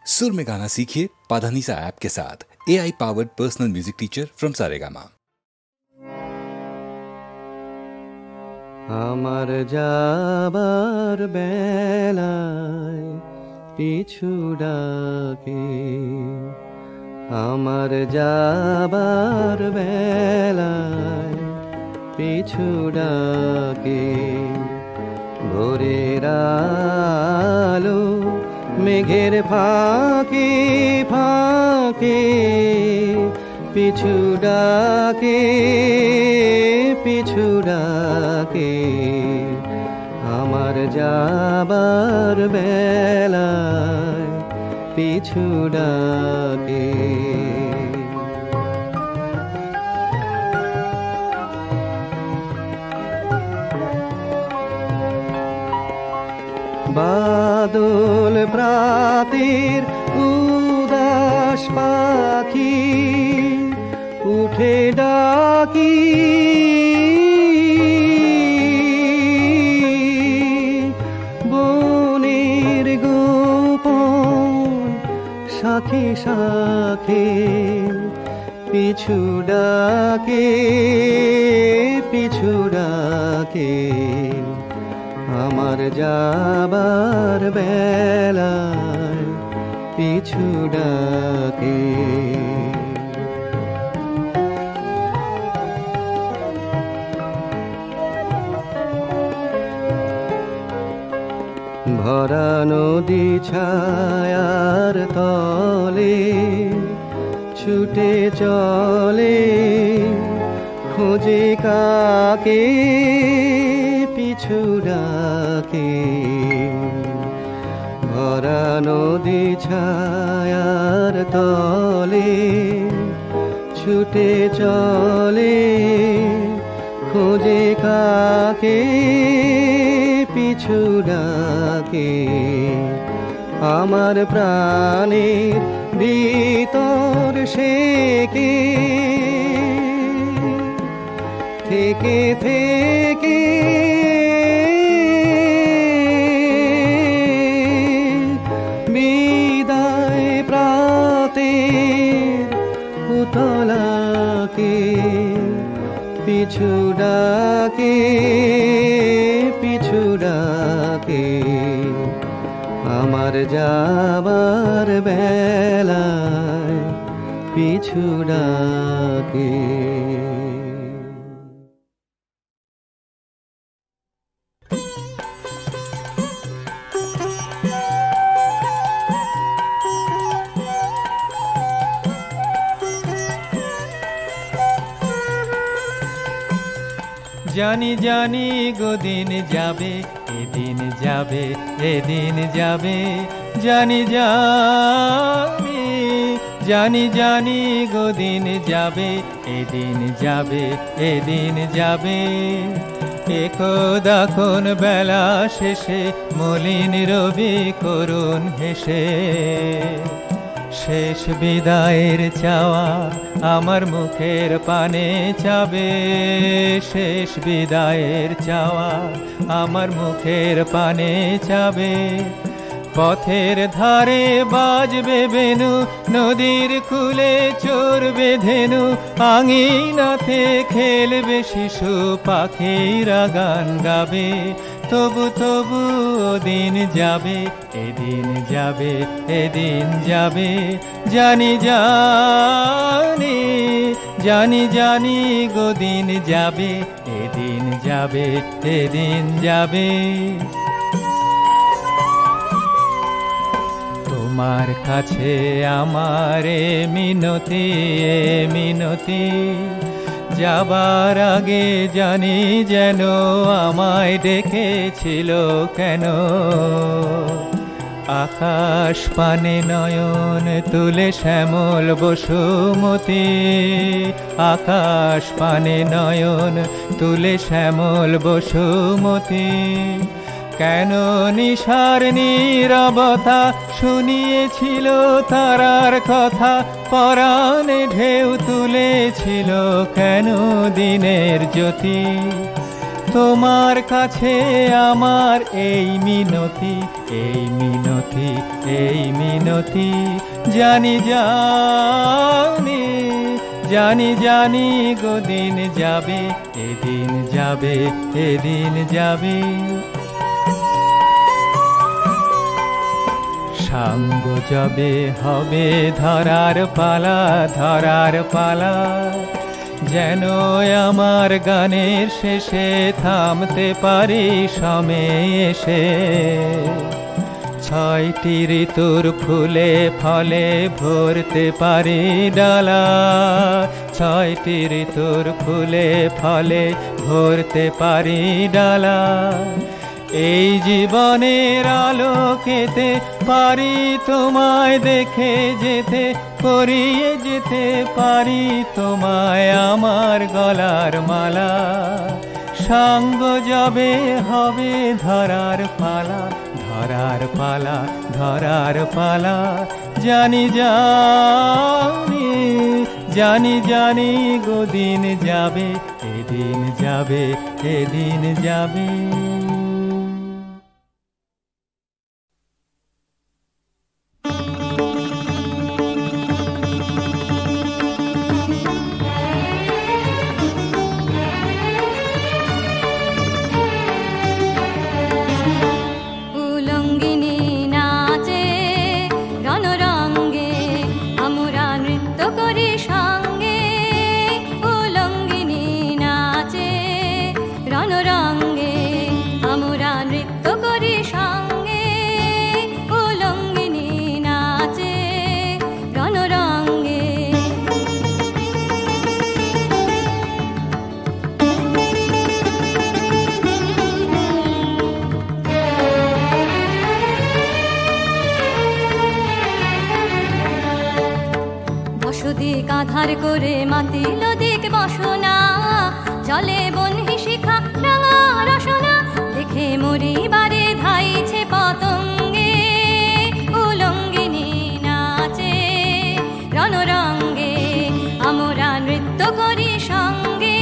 सुर में गाना सीखिए पाधानीसा ऐप के साथ। AI powered personal music teacher from Saregama. আমার যাবার বেলায় পিছু ডাকে, আমার যাবার বেলায় পিছু ডাকে, ভোরের আলো মেঘের ফাঁকে ফাঁকে পিছু ডাকে, পিছু ডাকে, আমার যাবার বেলায় পিছু ডাকে। বাদল প্রাতের উদাস পাখি উঠে ডাকি, বনের গোপন শাখে শাখে পিছু ডাকে, পিছু ডাকে, আমার যাবার বেলায় পিছু ডাকে। ভরা নদী ছায়ার তলে ছুটে চলে, খোঁজে কাকে পিছু ডাকে, ভরা নদী ছায়ার তলে ছুটে চলে, খোঁজে কাকে পিছু ডাকে, আমার প্রাণের ভিতর সে কে থেকে থেকে বিদায় প্রাতের পুতলাকে পিছু ডাকে, পিছু ডাকে, আমার যাবার বেলায় পিছু ডাকে। জানি জানি গো দিন যাবে, এদিন যাবে, এদিন যাবে, জানি জানি, জানি জানি গো দিন যাবে, এদিন যাবে, এদিন যাবে, একদাখন বেলা শেষে মলিন রবি করুণ হেসে, শেষ বিদায়ের চাওয়া আমার মুখের পানে চাবে, শেষ বিদায়ের চাওয়া আমার মুখের পানে চাবে, পথের ধারে বাজবে বেনু, নদীর কূলে চড়বে ধেনু, আঙিনাতে খেলবে শিশু, পাখিরা গান গাবে, তবু তবু দিন যাবে, এদিন যাবে, এদিন যাবে, জানি জানি, জানি জানি গো দিন যাবে, এদিন যাবে, এদিন যাবে। তোমার কাছে আমার মিনতি, মিনতি, যাবার আগে জানি যেন আমায় ডেকেছিল কেন, আকাশ পানে নয়ন তুলে শ্যামল বসুমতী, আকাশ পানে নয়ন তুলে শ্যামল বসুমতী, কেন নিশার নীরবতা শুনিয়েছিল তারার কথা, পরাণে ঢেউ তুলেছিল কেন দিনের জ্যোতি, তোমার কাছে আমার এই মিনতি, এই মিনতি, এই মিনতি। জানি জানি জানি জানি গো দিন যাবে, এদিন যাবে, এদিন যাবে। সাঙ্গ যাবে হবে ধরার পালা, ধরার পালা। যেন আমার গানের শেষে থামতে পারি সময়ে এসে। ছয়টি ঋতুর ফুলে ফলে ভরতে পারি ডালা, ছয়টি ঋতুর ফুলে ফলে ভরতে পারি ডালা। এই জীবনের আলোকেতে পারি তোমায় দেখে যেতে, করিয়ে যেতে পারি তোমায় আমার গলার মালা। সাঙ্গ যাবে হবে ধরার পালা, ধরার পালা, ধরার পালা। জানি জানি জানি জানি গো দিন যাবে, এদিন যাবে, এদিন যাবে। আধার করে মাতিল দিক বসনা, জলে বন্হি শিখা রাঙা রসনা। দেখে মরি বারে ধাইছে পতঙ্গে, উলঙ্গিনী নাচে রণরঙ্গে। আমরা নৃত্য করি সঙ্গে,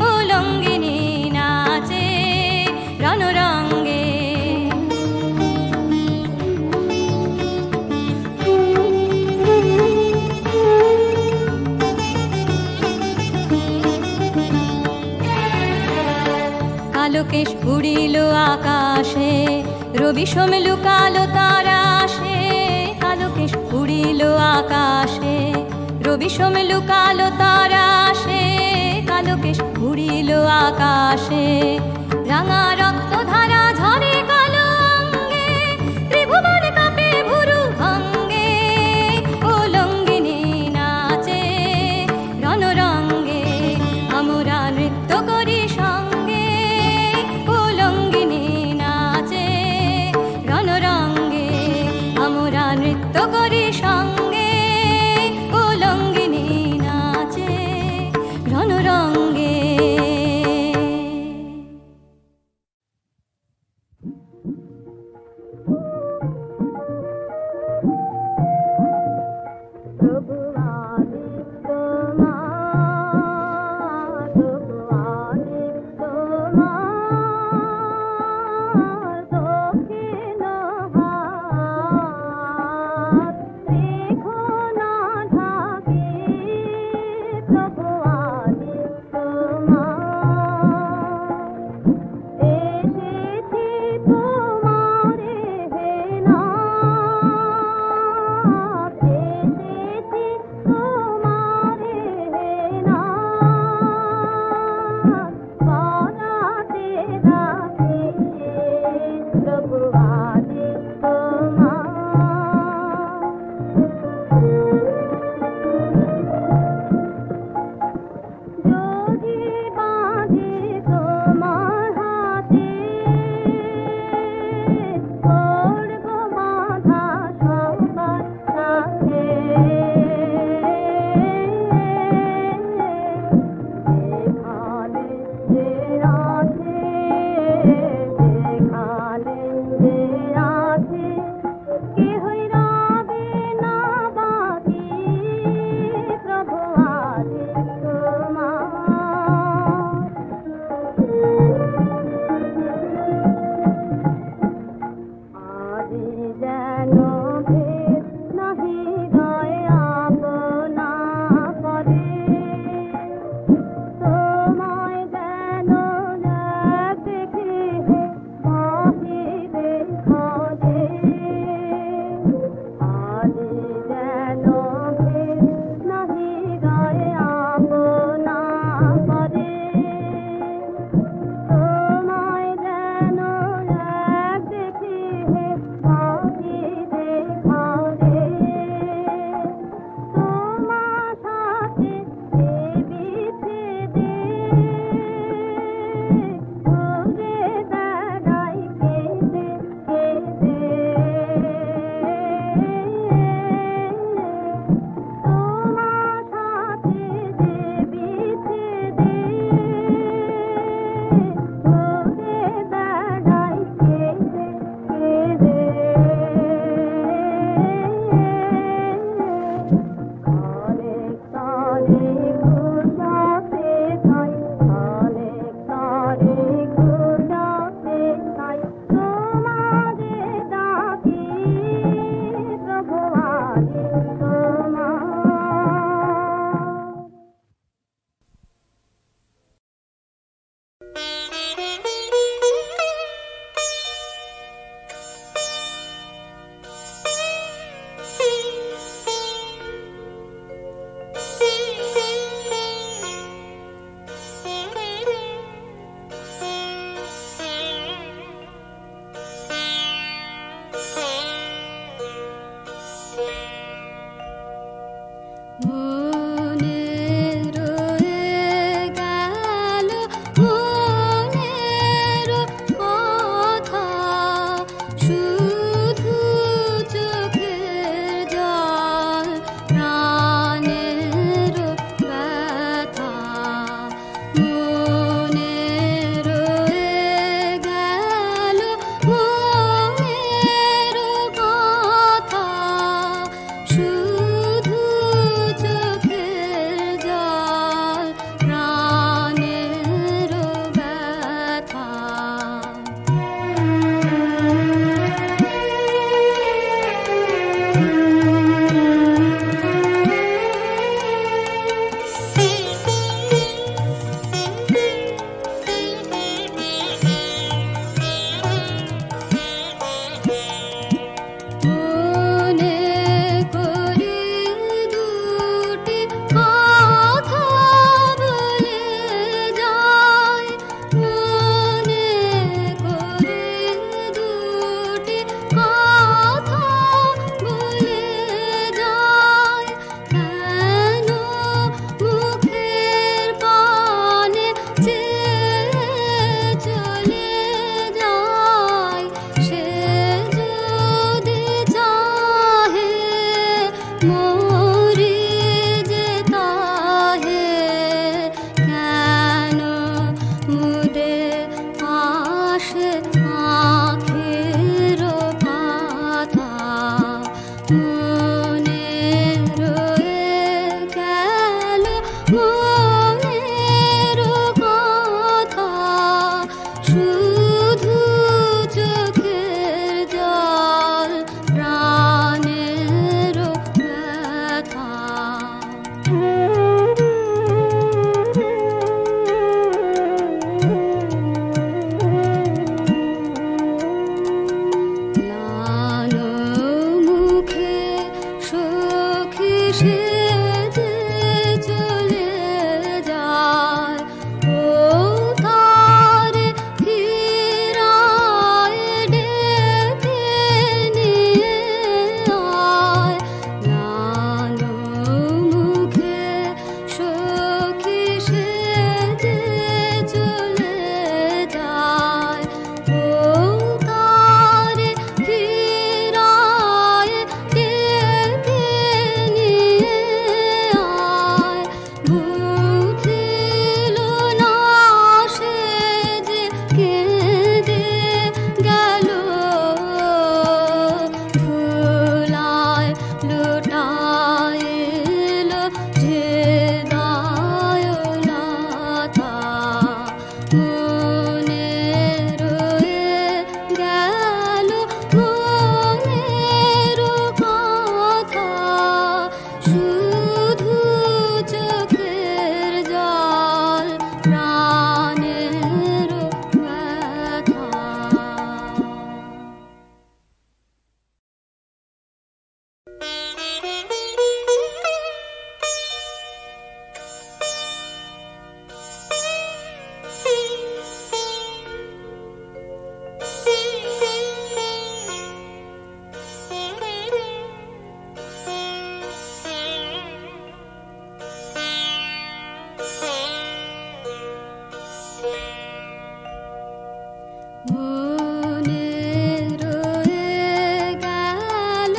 উলঙ্গিনী নাচে রণরঙ্গে। আলোকেশ উড়িল আকাশে, রবি সোম লুকালো তারা আসে। আলোকেশ উড়িল আকাশে, রবি সোম লুকালো তারা আসে। আলোকেশ উড়িল আকাশে, রাঙা রক্ত ধারা ঝরে কালো অঙ্গে। ত্রিভুবন কাঁপে ভুরু ভঙ্গে, উলঙ্গিনী নাচে রণরঙ্গে। আমরা নৃত্য করি সঙ্গে, আমরা নৃত্য করি সঙ্গে, উলঙ্গিনী নাচে রণরঙ্গে। মনে রয়ে গেল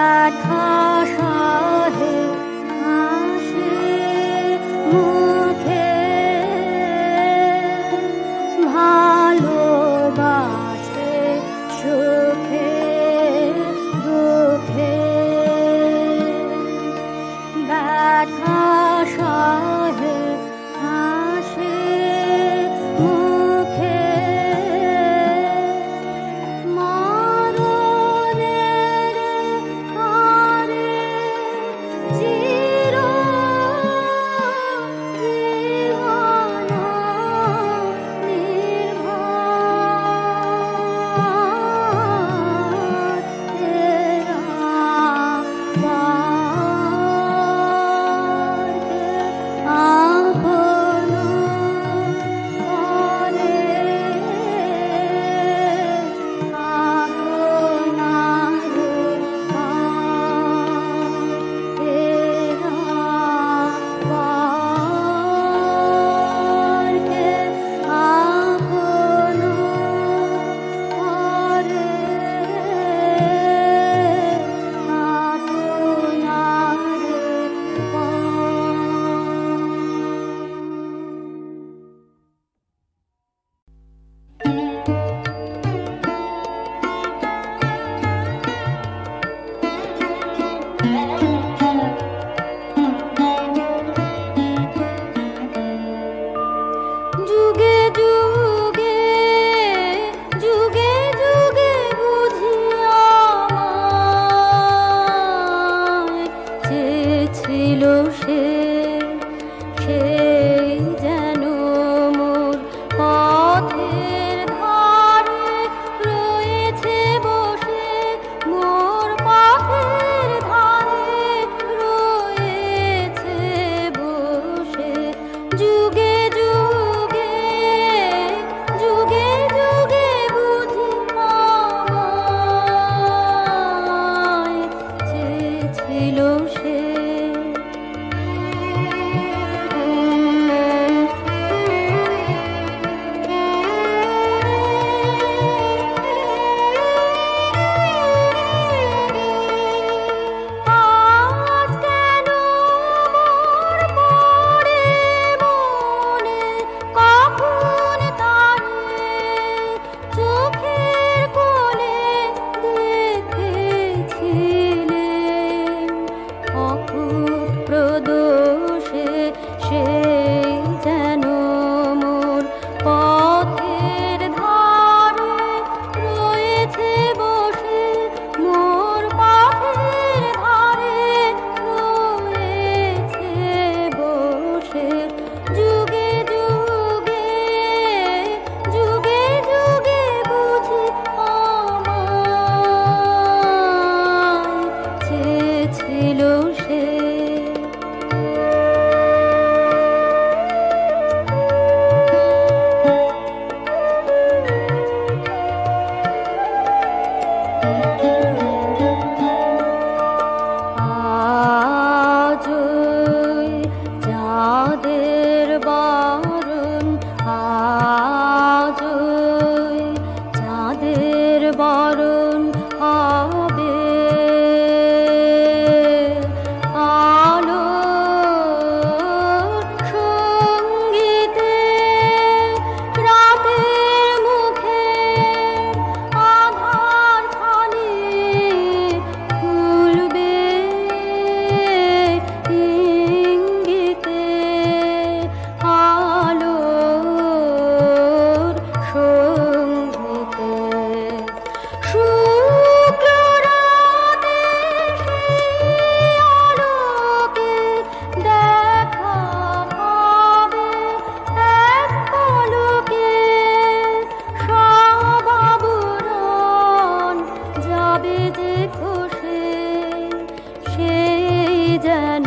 ব্যথা সহে হাসি মুখে ভালোবাসে সুখে দুঃখে ব্যথা সহে হাসি মুখে মরণের ঘরে চির জীবন নির্ভর তেরা আপন করে যুগে যুগে যুগে যুগে বুঝিয়া চেয়েছিল সে সেই যেন মোর পথের ধারে রয়েছে বসে মোর পথের ধারে রয়েছে বসে যুগে যুগে যুগে যুগে বুঝি আমায় চেয়েছিল সে আজ কেন মোর পড়ে মনে কখন তারে চোখের কোলে দেখেছিলেন অকুত প্রদোষে সেই যেন মোর পথের ধারে রয়েছে বসে মোর পথের ধারে রয়েছে বসে যুগে যুগে যুগে যুগে বুঝি আমায় চেয়েছিল সে আজ যাদের বরণ আজ যাদের বরণ হবে আলোর সঙ্গীতে রাতের মুখে আধার খানি খুলবে ইঙ্গিতে আলোর সঙ্গীতে শুক্র রাতে সেই আলোকে দেখা পাবে এক পলকে সব আবরণ যাবে যে খসে সেই যেন